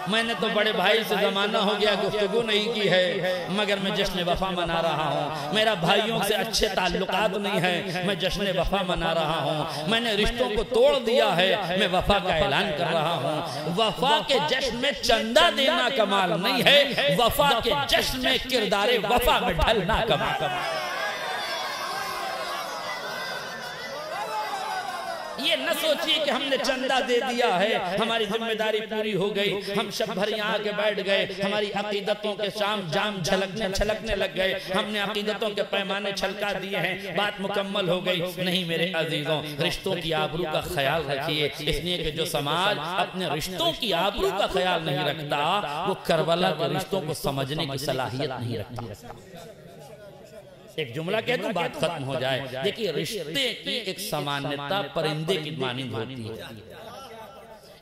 میں نے تو بڑے بھائی سے زمانہ ہو گیا گفتگو نہیں کی ہے, مگر میں جشن وفا منا رہا ہوں. میرا بھائیوں سے اچھے تعلقات نہیں ہیں, میں جشن وفا منا رہا ہوں. میں نے رشتوں کو توڑ دیا ہے, میں وفا کا اعلان کر رہا ہوں. وفا کے جشن میں چندہ دینا کمال نہیں ہے, وفا کے جشن میں کردار وفا میں ڈھلنا کمال. یہ نہ سوچیے کہ ہم نے چندہ دے دیا ہے ہماری ذمہ داری پوری ہو گئی، ہم شب بھر یہاں کے بیٹھ گئے، ہماری عقیدتوں کے جام چھلکنے لگ گئے، ہم نے عقیدتوں کے پیمانے چھلکا دیے ہیں، بات مکمل ہو گئی۔ نہیں میرے عزیزوں، رشتوں کی آبرو کا خیال رکھیے، اس لیے کہ جو سماج اپنے رشتوں کی آبرو کا خیال نہیں رکھتا وہ کربلا کے رشتوں کو سمجھنے کی صلاحیت نہیں رکھتا۔ ایک جملہ کہہ دوں بات ختم ہو جائے۔ دیکھیے رشتے کی ایک سمانتا پرندے کی مانند ہوتی ہے،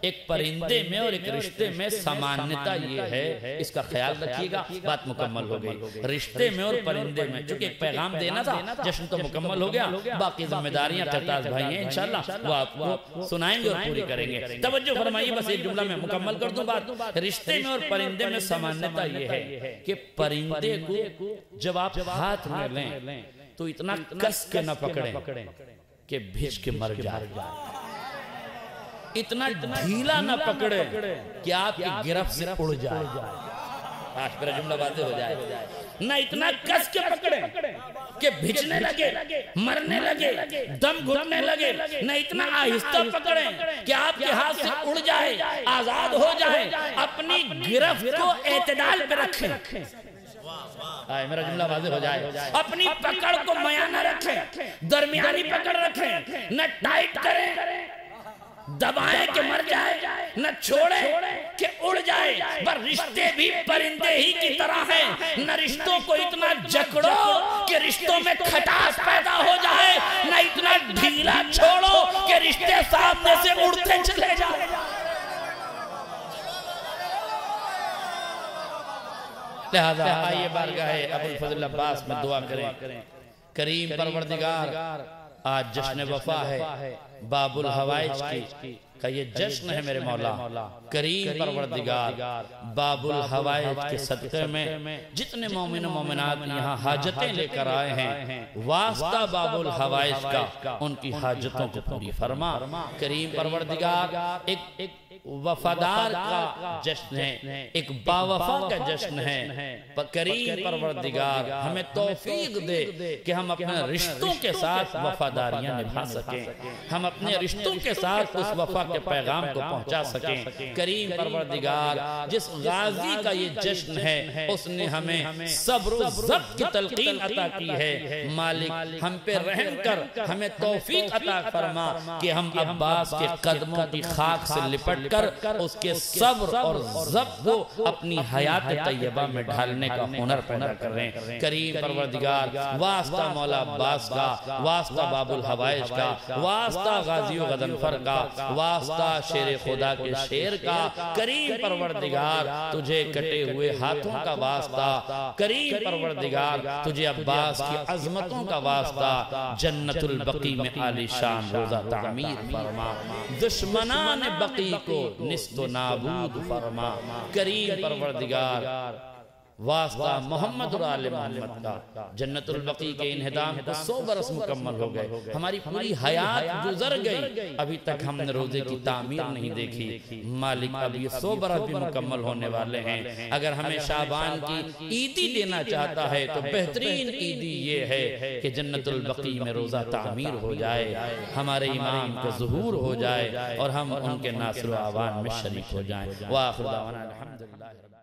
ایک پرندے میں اور ایک رشتے میں سمانتا یہ ہے، اس کا خیال رکھیے گا، بات مکمل ہو گئی۔ رشتے میں اور پرندے میں چونکہ ایک پیغام دینا تھا، جشن تو مکمل ہو گیا، باقی ذمہ داریاں کرتاز بھائی ہیں انشاءاللہ وہ آپ کو سنائیں گے اور پوری کریں گے۔ توجہ فرمائیے، بس ایک جملہ میں مکمل کر دوں بات۔ رشتے میں اور پرندے میں سمانتا یہ ہے کہ پرندے کو جب آپ ہاتھ میں لیں تو اتنا کس کے نہ پکڑیں کہ بھیج کے مر جائے، اتنا ڈھیلا نہ پکڑے کہ آپ کی گرفت سے اڑ جائے۔ آج پر جملہ واضح ہو جائے، نہ اتنا کس کے پکڑے کہ بھجنے لگے، مرنے لگے، دم گھٹنے لگے، نہ اتنا آہستہ پکڑے کہ آپ کے ہاتھ سے اڑ جائے، آزاد ہو جائے۔ اپنی گرفت کو اعتدال پہ رکھیں، میرا جملہ واضح ہو جائے، اپنی پکڑ کو میانہ رکھیں، درمیانی پکڑ رکھیں، نہ ٹائٹ کریں دبائیں کہ مر جائے، نہ چھوڑیں کہ اڑ جائے۔ پر رشتے بھی پرندے ہی کی طرح ہیں، نہ رشتوں کو اتنا جکڑو کہ رشتوں میں کھٹاس پیدا ہو جائے، نہ اتنا ڈھیلا چھوڑو کہ رشتے سامنے سے اڑتے چلے جائیں۔ لہذا آئیے بارگاہ ابو الفضل عباس میں دعا کریں۔ کریم پروردگار، آج جشن وفا ہے باب الحوائج کی کا یہ جشن ہے میرے مولا، کریم پروردگار باب الحوائج کے صدقے میں جتنے مومن و مومنات یہاں حاجتیں لے کر آئے ہیں، واسطہ باب الحوائج کا ان کی حاجتوں کو پوری فرما۔ کریم پروردگار ایک وفادار کا جشن ہے، ایک باوفا کا جشن ہے، کریم پروردگار ہمیں توفیق دے کہ ہم اپنے رشتوں کے ساتھ وفاداریاں نبھا سکیں، ہم اپنے رشتوں کے ساتھ اس وفا کے پیغام کو پہنچا سکیں۔ کریم پروردگار جس غازی کا یہ جشن ہے اس نے ہمیں صبر و ضبط کی تلقین عطا کی ہے، مالک ہم پہ رحم کر ہمیں توفیق عطا فرما کہ ہم عباس کے قدموں کی خاک سے لپٹ کر اس کے صبر اور ضبط کو اپنی حیات طیبہ میں ڈھالنے کا ہنر پیدا کر رہے ہیں۔ کریم پروردگار واسطہ مولا عباس کا، واسطہ باب الحوائج کا، واسطہ غازی و غضنفر کا، واسطہ شیر خدا کے شیر کا، کریم پروردگار تجھے کٹے ہوئے ہاتھوں کا واسطہ، کریم پروردگار تجھے عباس کی عظمتوں کا واسطہ، جنت البقی میں عالی شان روزہ تعمیر فرما، دشمنان بقی کو نست و نابود فرما۔ کریم پروردگار واسطہ محمد اور آل محمد کا، جنت البقی کے انہدام کو 100 برس مکمل ہو گئے، ہماری پوری حیات گزر گئی، ابھی تک ہم نے روزے کی تعمیر نہیں دیکھی۔ مالک اب یہ 100 برس بھی مکمل ہونے والے ہیں، اگر ہمیں شعبان کی عیدی دینا چاہتا ہے تو بہترین عیدی یہ ہے کہ جنت البقی میں روزہ تعمیر ہو جائے، ہمارے امام کا ظہور ہو جائے اور ہم ان کے ناصر و آوان میں شریک ہو جائیں۔ وآخر دعوانا الحمدللہ۔